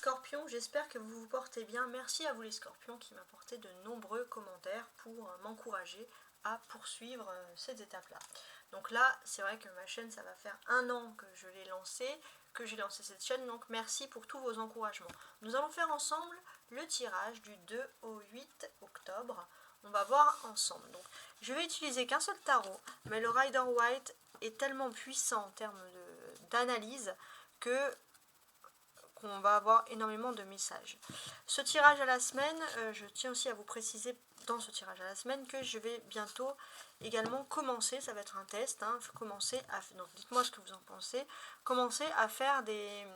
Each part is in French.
scorpions, j'espère que vous vous portez bien. Merci à vous les scorpions qui m'apportez de nombreux commentaires pour m'encourager à poursuivre ces étapes-là. Donc là, c'est vrai que ma chaîne, ça va faire 1 an que je l'ai lancée, que j'ai lancé cette chaîne, donc merci pour tous vos encouragements. Nous allons faire ensemble le tirage du 2 au 8 octobre. On va voir ensemble. Donc, je vais utiliser qu'un seul tarot, mais le Rider White est tellement puissant en termes d'analyse que qu'on va avoir énormément de messages. Ce tirage à la semaine, je tiens aussi à vous préciser dans ce tirage à la semaine que je vais bientôt également commencer, ça va être un test, hein, donc dites-moi ce que vous en pensez, commencer à faire des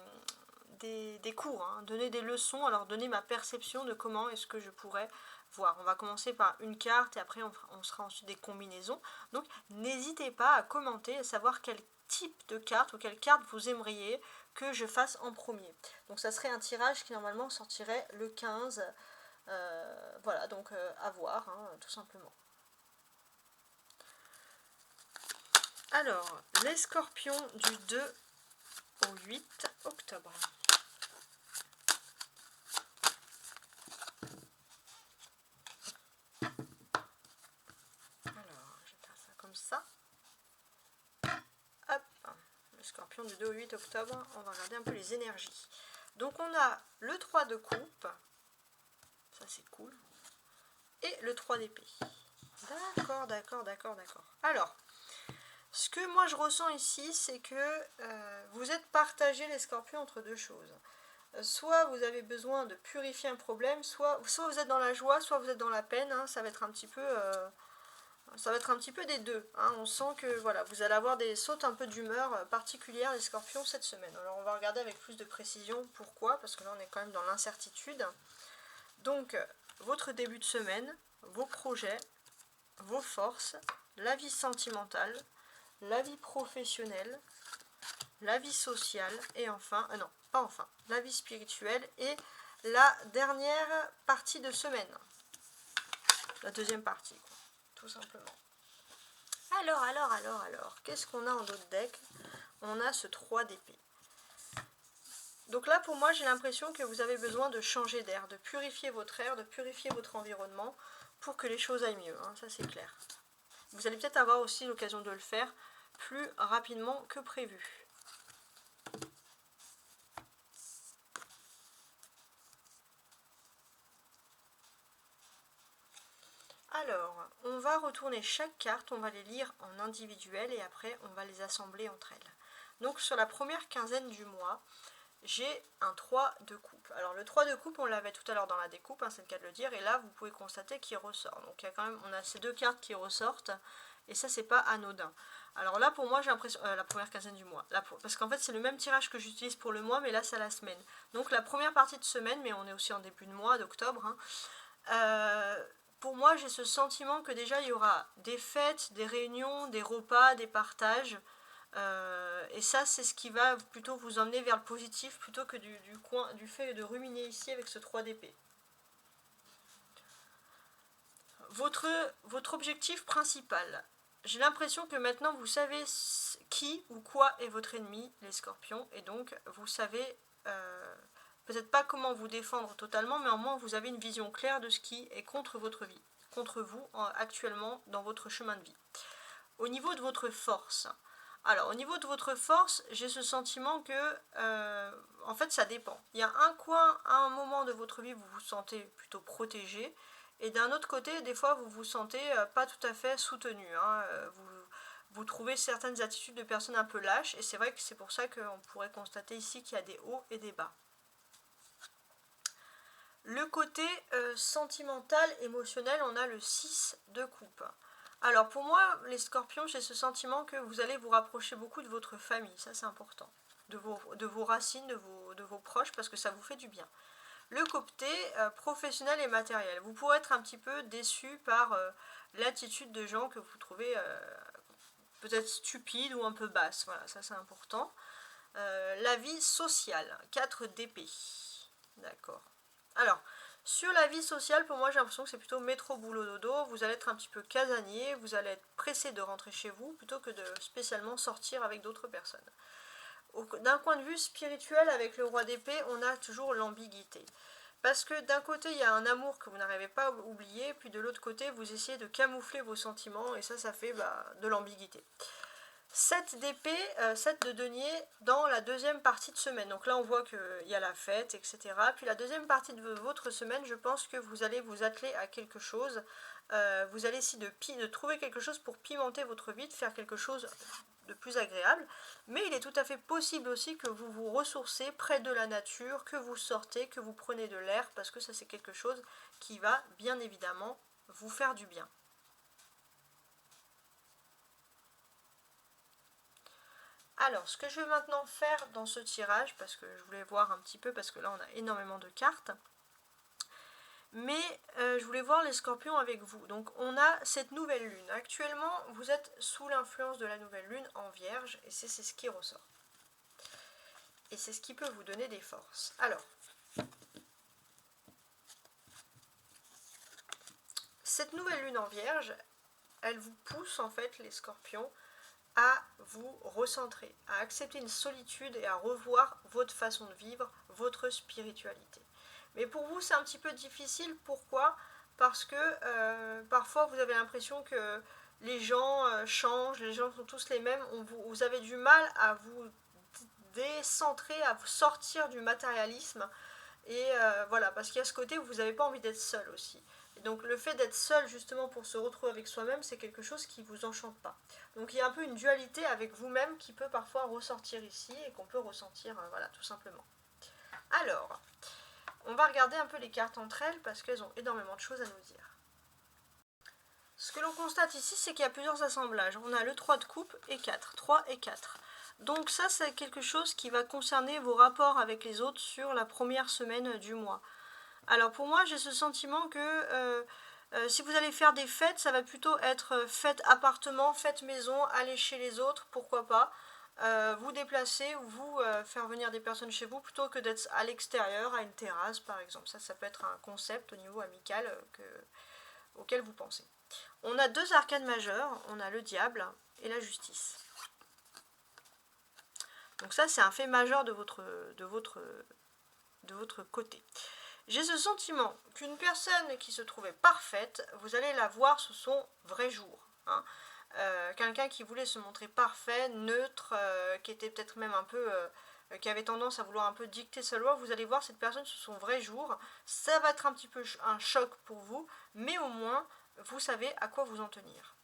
cours, hein, donner des leçons, alors donner ma perception de comment est-ce que je pourrais voir. On va commencer par une carte et après on sera ensuite des combinaisons. Donc n'hésitez pas à commenter, à savoir quel type de carte ou quelle carte vous aimeriez que je fasse en premier. Donc ça serait un tirage qui normalement sortirait le 15. Voilà, donc à voir, hein, tout simplement. Alors, les scorpions du 2 au 8 octobre. Alors, je vais faire ça comme ça. Hop, le scorpion du 2 au 8 octobre, on va regarder un peu les énergies. Donc on a le 3 de coupe, ça c'est cool, et le 3 d'épée. D'accord, d'accord, d'accord, d'accord. Alors, ce que moi je ressens ici, c'est que vous êtes partagés les scorpions entre deux choses. Soit vous avez besoin de purifier un problème, soit vous êtes dans la joie, soit vous êtes dans la peine, hein, ça va être un petit peu... ça va être un petit peu des deux, hein. On sent que voilà, vous allez avoir des sautes un peu d'humeur particulières les scorpions cette semaine. Alors on va regarder avec plus de précision pourquoi, parce que là on est quand même dans l'incertitude. Donc votre début de semaine, vos projets, vos forces, la vie sentimentale, la vie professionnelle, la vie sociale et enfin, non pas enfin, la vie spirituelle et la dernière partie de semaine. La deuxième partie, quoi, tout simplement. Alors, qu'est-ce qu'on a en d'autres decks? On a ce 3 d'épée. Donc là, pour moi, j'ai l'impression que vous avez besoin de changer d'air, de purifier votre air, de purifier votre environnement pour que les choses aillent mieux, hein, ça c'est clair. Vous allez peut-être avoir aussi l'occasion de le faire plus rapidement que prévu. Alors, on va retourner chaque carte, on va les lire en individuel et après on va les assembler entre elles. Donc sur la première quinzaine du mois, j'ai un 3 de coupe. Alors le 3 de coupe, on l'avait tout à l'heure dans la découpe, hein, c'est le cas de le dire, et là vous pouvez constater qu'il ressort. Donc il y a quand même, on a ces deux cartes qui ressortent, et ça c'est pas anodin. Alors là pour moi j'ai l'impression, la première quinzaine du mois, là, parce qu'en fait c'est le même tirage que j'utilise pour le mois, mais là c'est à la semaine. Donc la première partie de semaine, mais on est aussi en début de mois, d'octobre, hein, pour moi j'ai ce sentiment que déjà il y aura des fêtes, des réunions, des repas, des partages, et ça c'est ce qui va plutôt vous emmener vers le positif plutôt que du fait de ruminer ici avec ce 3 d'épée. Votre objectif principal, j'ai l'impression que maintenant vous savez qui ou quoi est votre ennemi, les scorpions, et donc vous savez peut-être pas comment vous défendre totalement, mais au moins vous avez une vision claire de ce qui est contre votre vie, contre vous actuellement dans votre chemin de vie. Au niveau de votre force, alors au niveau de votre force, j'ai ce sentiment que en fait ça dépend. Il y a un coin, à un moment de votre vie, vous vous sentez plutôt protégé, et d'un autre côté, des fois vous vous sentez pas tout à fait soutenu, hein. Vous trouvez certaines attitudes de personnes un peu lâches, et c'est vrai que c'est pour ça qu'on pourrait constater ici qu'il y a des hauts et des bas. Le côté sentimental, émotionnel, on a le 6 de coupe. Alors pour moi, les scorpions, j'ai ce sentiment que vous allez vous rapprocher beaucoup de votre famille, ça c'est important, de vos racines, de vos proches, parce que ça vous fait du bien. Le côté professionnel et matériel, vous pourrez être un petit peu déçu par l'attitude de gens que vous trouvez peut-être stupides ou un peu basses, voilà, ça c'est important. La vie sociale, 4 d'épée, d'accord. Alors, sur la vie sociale, pour moi, j'ai l'impression que c'est plutôt métro, boulot, dodo. Vous allez être un petit peu casanier, vous allez être pressé de rentrer chez vous plutôt que de spécialement sortir avec d'autres personnes. d'un point de vue spirituel, avec le roi d'épée, on a toujours l'ambiguïté. Parce que d'un côté, il y a un amour que vous n'arrivez pas à oublier, puis de l'autre côté, vous essayez de camoufler vos sentiments, et ça fait de l'ambiguïté. 7 d'épée, 7 de denier dans la deuxième partie de semaine. Donc là, on voit qu'il y a la fête, etc. Puis la deuxième partie de votre semaine, je pense que vous allez vous atteler à quelque chose. Vous allez essayer de trouver quelque chose pour pimenter votre vie, de faire quelque chose de plus agréable. Mais il est tout à fait possible aussi que vous vous ressourcez près de la nature, que vous sortez, que vous prenez de l'air, parce que ça, c'est quelque chose qui va bien évidemment vous faire du bien. Alors, ce que je vais maintenant faire dans ce tirage, parce que je voulais voir un petit peu, parce que là on a énormément de cartes, mais je voulais voir les scorpions avec vous. Donc on a cette nouvelle lune. Actuellement, vous êtes sous l'influence de la nouvelle lune en vierge, et c'est ce qui ressort. Et c'est ce qui peut vous donner des forces. Alors, cette nouvelle lune en vierge, elle vous pousse en fait, les scorpions, à vous recentrer, à accepter une solitude et à revoir votre façon de vivre, votre spiritualité. Mais pour vous, c'est un petit peu difficile. Pourquoi ? Parce que parfois, vous avez l'impression que les gens changent, les gens sont tous les mêmes. Vous avez du mal à vous décentrer, à vous sortir du matérialisme. Et voilà, parce qu'il y a ce côté où vous n'avez pas envie d'être seul aussi. Et donc le fait d'être seul justement pour se retrouver avec soi-même, c'est quelque chose qui ne vous enchante pas. Donc il y a un peu une dualité avec vous-même qui peut parfois ressortir ici et qu'on peut ressentir, voilà, tout simplement. Alors, on va regarder un peu les cartes entre elles parce qu'elles ont énormément de choses à nous dire. Ce que l'on constate ici, c'est qu'il y a plusieurs assemblages. On a le 3 de coupe et 4, 3 et 4. Donc ça, c'est quelque chose qui va concerner vos rapports avec les autres sur la première semaine du mois. Alors pour moi, j'ai ce sentiment que si vous allez faire des fêtes, ça va plutôt être fête appartement, fête maison, aller chez les autres, pourquoi pas. Vous déplacer ou vous faire venir des personnes chez vous plutôt que d'être à l'extérieur, à une terrasse par exemple. Ça peut être un concept au niveau amical auquel vous pensez. On a deux arcanes majeures, on a le diable et la justice. Donc ça, c'est un fait majeur de votre côté. J'ai ce sentiment qu'une personne qui se trouvait parfaite, vous allez la voir sous son vrai jour. Hein. Quelqu'un qui voulait se montrer parfait, neutre, qui était peut-être même un peu... qui avait tendance à vouloir un peu dicter sa loi, vous allez voir cette personne sous son vrai jour. Ça va être un petit peu un choc pour vous, mais au moins, vous savez à quoi vous en tenir.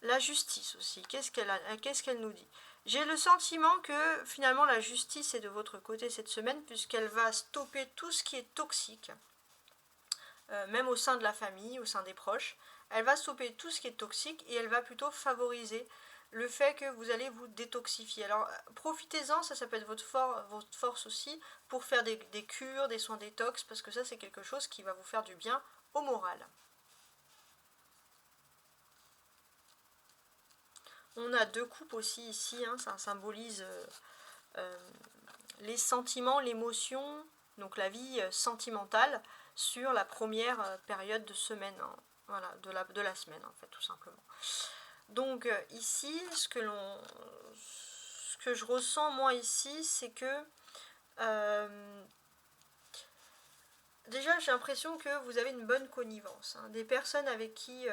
La justice aussi, qu'est-ce qu'elle nous dit ? J'ai le sentiment que finalement la justice est de votre côté cette semaine puisqu'elle va stopper tout ce qui est toxique, même au sein de la famille, au sein des proches. Elle va stopper tout ce qui est toxique et elle va plutôt favoriser le fait que vous allez vous détoxifier. Alors profitez-en, ça peut être votre force aussi pour faire des cures, des soins détox, parce que ça c'est quelque chose qui va vous faire du bien au moral. On a deux coupes aussi ici, hein, ça symbolise les sentiments, l'émotion, donc la vie sentimentale sur la première période de semaine, hein, voilà, de la semaine en fait, tout simplement. Donc ici, ce que je ressens moi ici, c'est que déjà, j'ai l'impression que vous avez une bonne connivence. Hein. Des personnes avec qui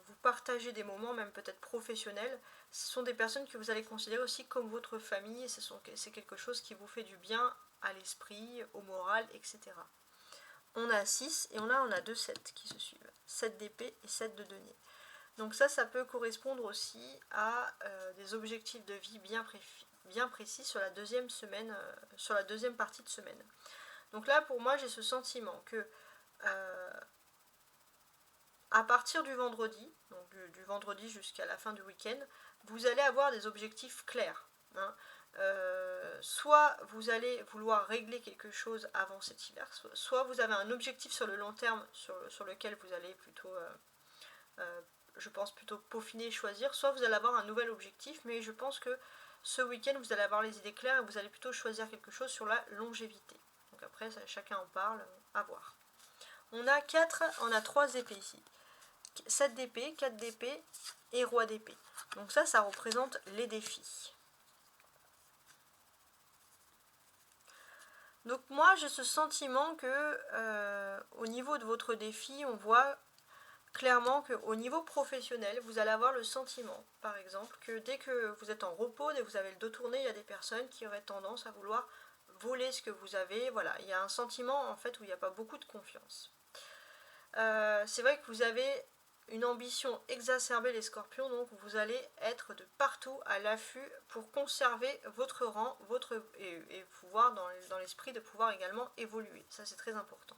vous partagez des moments, même peut-être professionnels, ce sont des personnes que vous allez considérer aussi comme votre famille. C'est quelque chose qui vous fait du bien à l'esprit, au moral, etc. On a 6 et on a 2 7 qui se suivent. 7 d'épée et 7 de denier. Donc ça peut correspondre aussi à des objectifs de vie bien précis sur la deuxième semaine, sur la deuxième partie de semaine. Donc là, pour moi, j'ai ce sentiment que à partir du vendredi, donc du vendredi jusqu'à la fin du week-end, vous allez avoir des objectifs clairs. Hein. Soit vous allez vouloir régler quelque chose avant cet hiver, soit vous avez un objectif sur le long terme sur lequel vous allez plutôt, je pense, plutôt peaufiner et choisir, soit vous allez avoir un nouvel objectif, mais je pense que ce week-end, vous allez avoir les idées claires et vous allez plutôt choisir quelque chose sur la longévité. Donc après, chacun en parle, à voir. On a 3 épées ici. 7 d'épée, 4 d'épée et roi d'épée. Donc ça représente les défis. Donc moi j'ai ce sentiment que au niveau de votre défi, on voit clairement qu'au niveau professionnel, vous allez avoir le sentiment, par exemple, que dès que vous êtes en repos, dès que vous avez le dos tourné, il y a des personnes qui auraient tendance à vouloir voler ce que vous avez. Voilà, il y a un sentiment en fait où il n'y a pas beaucoup de confiance. C'est vrai que vous avez une ambition exacerbée les scorpions, donc vous allez être de partout à l'affût pour conserver votre rang et pouvoir dans l'esprit de pouvoir également évoluer. Ça c'est très important.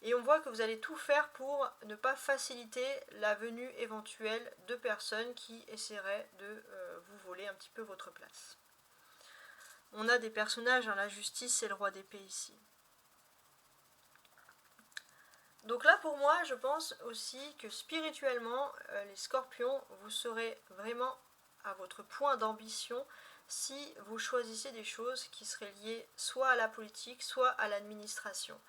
Et on voit que vous allez tout faire pour ne pas faciliter la venue éventuelle de personnes qui essaieraient de vous voler un petit peu votre place. On a des personnages, la justice et le roi d'épée ici. Donc là pour moi je pense aussi que spirituellement les scorpions vous serez vraiment à votre point d'ambition si vous choisissez des choses qui seraient liées soit à la politique soit à l'administration.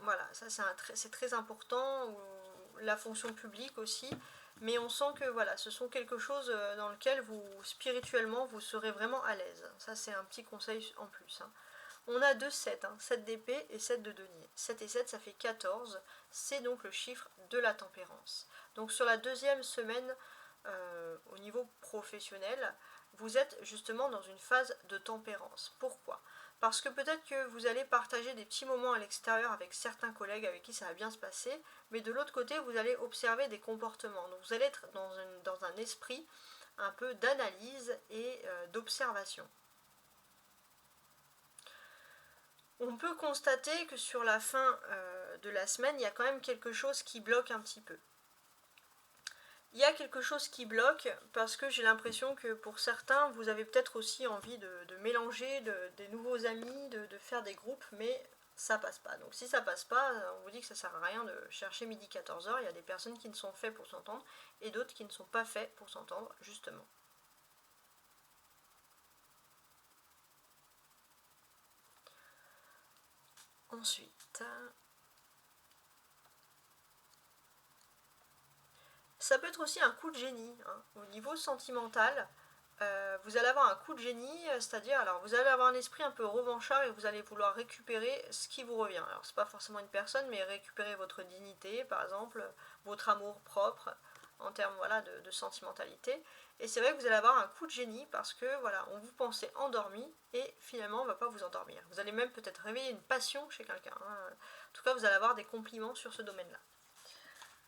Voilà, ça c'est très important, ou la fonction publique aussi, mais on sent que voilà, ce sont quelque chose dans lequel vous spirituellement vous serez vraiment à l'aise. Ça c'est un petit conseil en plus. On a 2 7, 7 d'épée et 7 de denier. 7 et 7 ça fait 14, c'est donc le chiffre de la tempérance. Donc sur la deuxième semaine au niveau professionnel, vous êtes justement dans une phase de tempérance. Pourquoi ? Parce que peut-être que vous allez partager des petits moments à l'extérieur avec certains collègues avec qui ça va bien se passer, mais de l'autre côté, vous allez observer des comportements. Donc vous allez être dans un esprit un peu d'analyse et d'observation. On peut constater que sur la fin de la semaine, il y a quand même quelque chose qui bloque un petit peu. Il y a quelque chose qui bloque parce que j'ai l'impression que pour certains, vous avez peut-être aussi envie de mélanger des nouveaux amis, de faire des groupes, mais ça passe pas. Donc si ça passe pas, on vous dit que ça sert à rien de chercher midi 14h. Il y a des personnes qui ne sont faites pour s'entendre et d'autres qui ne sont pas faites pour s'entendre, justement. Ensuite, ça peut être aussi un coup de génie, au niveau sentimental. Vous allez avoir un coup de génie, c'est-à-dire, alors vous allez avoir un esprit un peu revanchard et vous allez vouloir récupérer ce qui vous revient. Alors c'est pas forcément une personne, mais récupérer votre dignité, par exemple, votre amour propre, en termes voilà, de sentimentalité. Et c'est vrai que vous allez avoir un coup de génie parce que voilà, on vous pensait endormi et finalement on ne va pas vous endormir. Vous allez même peut-être réveiller une passion chez quelqu'un. En tout cas, vous allez avoir des compliments sur ce domaine-là.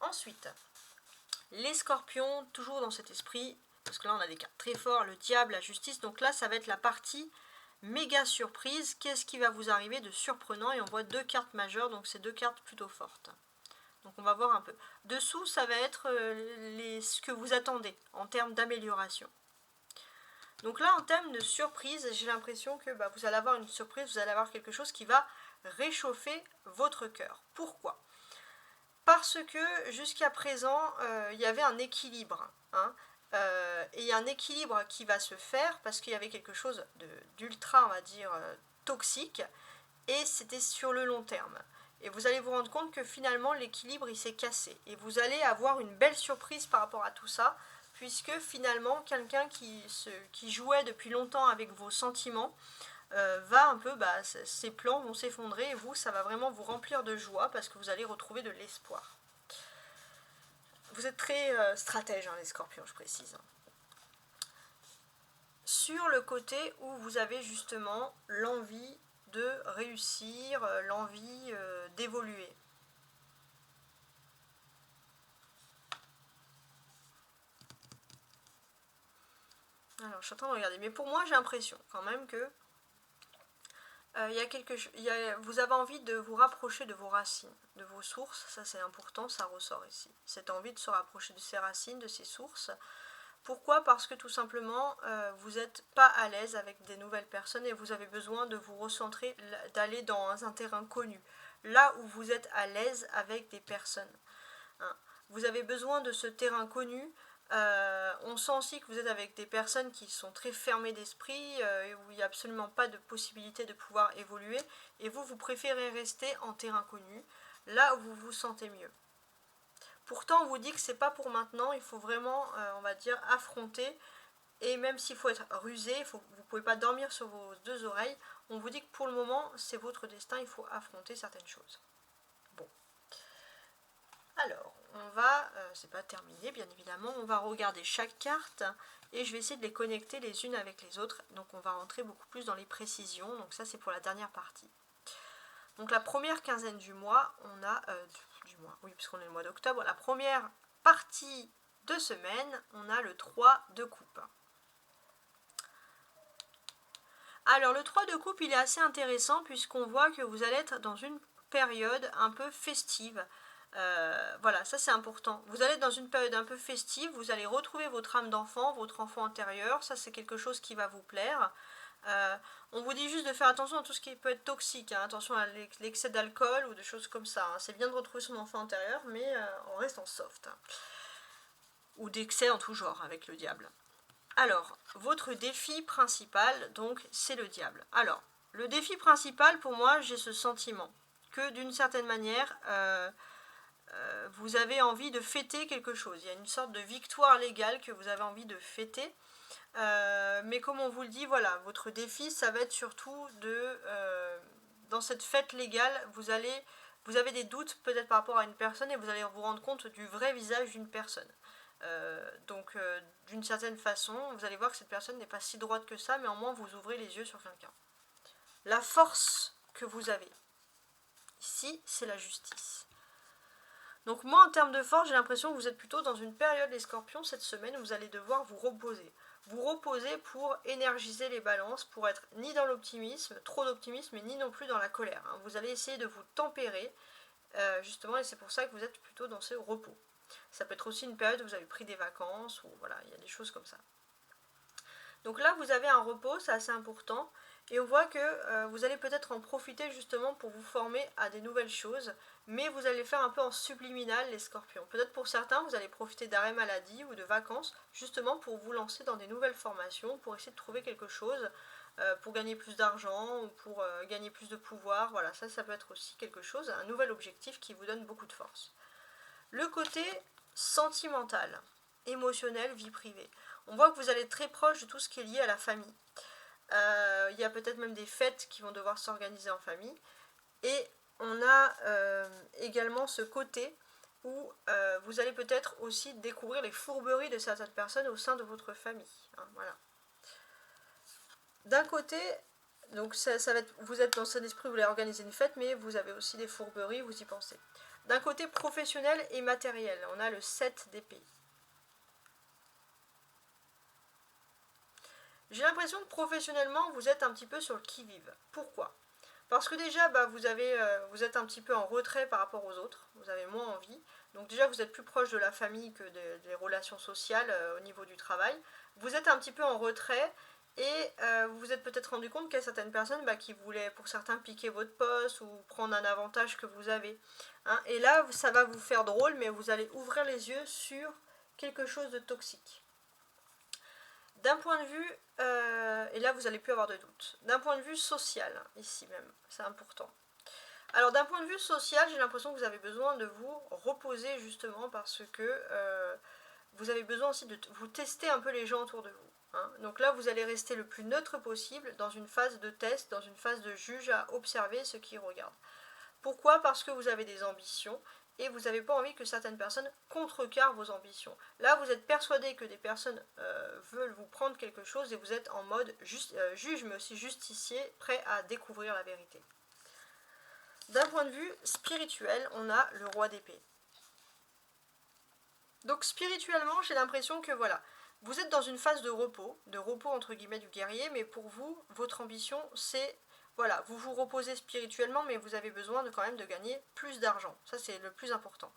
Ensuite, les scorpions, toujours dans cet esprit, parce que là on a des cartes très fortes, le diable, la justice, donc là ça va être la partie méga surprise, qu'est-ce qui va vous arriver de surprenant, et on voit 2 cartes majeures, donc c'est 2 cartes plutôt fortes. Donc on va voir un peu. Dessous ça va être ce que vous attendez en termes d'amélioration. Donc là en termes de surprise, j'ai l'impression que vous allez avoir une surprise, vous allez avoir quelque chose qui va réchauffer votre cœur. Pourquoi ? Parce que jusqu'à présent, il y avait un équilibre. Et il y a un équilibre qui va se faire parce qu'il y avait quelque chose d'ultra, on va dire, toxique. Et c'était sur le long terme. Et vous allez vous rendre compte que finalement, l'équilibre, il s'est cassé. Et vous allez avoir une belle surprise par rapport à tout ça, puisque finalement, quelqu'un qui jouait depuis longtemps avec vos sentiments, va un peu, ses plans vont s'effondrer et vous, ça va vraiment vous remplir de joie parce que vous allez retrouver de l'espoir. Vous êtes très stratège, les scorpions, je précise. Sur le côté où vous avez justement l'envie de réussir, l'envie d'évoluer. Alors, je suis en train de regarder, mais pour moi, j'ai l'impression quand même que vous avez envie de vous rapprocher de vos racines, de vos sources, ça c'est important, ça ressort ici. Cette envie de se rapprocher de ses racines, de ses sources. Pourquoi ? Parce que tout simplement, vous n'êtes pas à l'aise avec des nouvelles personnes et vous avez besoin de vous recentrer, d'aller dans un terrain connu, là où vous êtes à l'aise avec des personnes. Vous avez besoin de ce terrain connu. On sent aussi que vous êtes avec des personnes qui sont très fermées d'esprit, où il n'y a absolument pas de possibilité de pouvoir évoluer, et vous préférez rester en terrain connu, là où vous vous sentez mieux. Pourtant, on vous dit que c'est pas pour maintenant, il faut vraiment, on va dire, affronter Et même s'il faut être rusé, vous ne pouvez pas dormir sur vos deux oreilles, on vous dit que pour le moment, c'est votre destin, il faut affronter certaines choses. Bon. Alors, on va, c'est pas terminé bien évidemment, on va regarder chaque carte et je vais essayer de les connecter les unes avec les autres. Donc on va rentrer beaucoup plus dans les précisions, donc ça c'est pour la dernière partie. Donc la première quinzaine du mois, on a, oui puisqu'on est le mois d'octobre, la première partie de semaine, on a le 3 de coupe. Alors le 3 de coupe, il est assez intéressant puisqu'on voit que vous allez être dans une période un peu festive. Voilà, ça c'est important. Vous allez être dans une période un peu festive, vous allez retrouver votre âme d'enfant, votre enfant intérieur, ça c'est quelque chose qui va vous plaire. On vous dit juste de faire attention à tout ce qui peut être toxique, hein. Attention à l'excès d'alcool ou des choses comme ça, hein. C'est bien de retrouver son enfant intérieur, mais on reste en soft. Hein. Ou d'excès en tout genre avec le diable. Alors, votre défi principal, donc, c'est le diable. Alors, le défi principal, pour moi, j'ai ce sentiment que d'une certaine manière, vous avez envie de fêter quelque chose. Il y a une sorte de victoire légale que vous avez envie de fêter. Mais comme on vous le dit, voilà, votre défi, ça va être surtout de... dans cette fête légale, vous avez des doutes peut-être par rapport à une personne et vous allez vous rendre compte du vrai visage d'une personne. Donc d'une certaine façon, vous allez voir que cette personne n'est pas si droite que ça, mais au moins vous ouvrez les yeux sur quelqu'un. La force que vous avez, ici, c'est la justice. Donc moi, en termes de force, j'ai l'impression que vous êtes plutôt dans une période, les scorpions, cette semaine, où vous allez devoir vous reposer. Vous reposer pour énergiser les balances, pour être ni dans l'optimisme, trop d'optimisme, ni non plus dans la colère. Hein. Vous allez essayer de vous tempérer, justement, et c'est pour ça que vous êtes plutôt dans ce repos. Ça peut être aussi une période où vous avez pris des vacances, ou voilà, il y a des choses comme ça. Donc là, vous avez un repos, c'est assez important. Et on voit que vous allez peut-être en profiter justement pour vous former à des nouvelles choses, mais vous allez faire un peu en subliminal les scorpions. Peut-être pour certains, vous allez profiter d'arrêt maladie ou de vacances, justement pour vous lancer dans des nouvelles formations, pour essayer de trouver quelque chose, pour gagner plus d'argent ou pour gagner plus de pouvoir. Voilà, ça peut être aussi quelque chose, un nouvel objectif qui vous donne beaucoup de force. Le côté sentimental, émotionnel, vie privée. On voit que vous allez être très proche de tout ce qui est lié à la famille. Il y a peut-être même des fêtes qui vont devoir s'organiser en famille. Et on a également ce côté où vous allez peut-être aussi découvrir les fourberies de certaines personnes au sein de votre famille. Hein, voilà. D'un côté, donc ça va être, vous êtes dans cet esprit, vous voulez organiser une fête, mais vous avez aussi des fourberies, vous y pensez. D'un côté professionnel et matériel, on a le 7 d'épée. J'ai l'impression que professionnellement, vous êtes un petit peu sur le qui-vive. Pourquoi ? Parce que déjà, vous êtes un petit peu en retrait par rapport aux autres, vous avez moins envie. Donc déjà, vous êtes plus proche de la famille que des relations sociales au niveau du travail. Vous êtes un petit peu en retrait et vous vous êtes peut-être rendu compte qu'il y a certaines personnes qui voulaient, pour certains, piquer votre poste ou prendre un avantage que vous avez. Hein, et là, ça va vous faire drôle, mais vous allez ouvrir les yeux sur quelque chose de toxique. D'un point de vue, et là vous n'allez plus avoir de doute, d'un point de vue social, ici même, c'est important. Alors d'un point de vue social, j'ai l'impression que vous avez besoin de vous reposer justement parce que vous avez besoin aussi de vous tester un peu les gens autour de vous. Hein. Donc là vous allez rester le plus neutre possible dans une phase de test, dans une phase de juge à observer ce qui regarde. Pourquoi ? Parce que vous avez des ambitions et vous n'avez pas envie que certaines personnes contrecarrent vos ambitions. Là, vous êtes persuadé que des personnes veulent vous prendre quelque chose et vous êtes en mode juge, mais aussi justicier, prêt à découvrir la vérité. D'un point de vue spirituel, on a le roi d'épée. Donc spirituellement, j'ai l'impression que voilà, vous êtes dans une phase de repos entre guillemets du guerrier, mais pour vous, votre ambition, c'est... Voilà, vous vous reposez spirituellement, mais vous avez besoin quand même de gagner plus d'argent. Ça, c'est le plus important.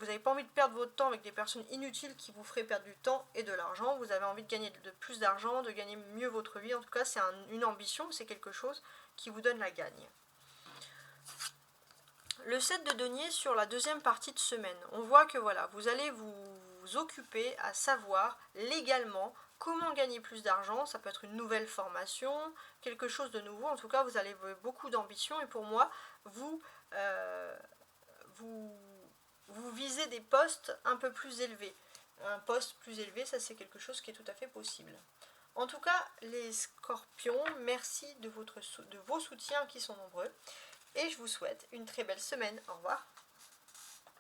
Vous n'avez pas envie de perdre votre temps avec des personnes inutiles qui vous feraient perdre du temps et de l'argent. Vous avez envie de gagner plus d'argent, de gagner mieux votre vie. En tout cas, c'est une ambition, c'est quelque chose qui vous donne la gagne. Le 7 de denier sur la deuxième partie de semaine. On voit que voilà, vous allez vous occuper à savoir légalement comment gagner plus d'argent. Ça peut être une nouvelle formation, quelque chose de nouveau. En tout cas, vous avez beaucoup d'ambition et pour moi, vous visez des postes un peu plus élevés. un poste plus élevé, ça c'est quelque chose qui est tout à fait possible. En tout cas, les scorpions, merci de vos soutiens qui sont nombreux. Et je vous souhaite une très belle semaine. Au revoir.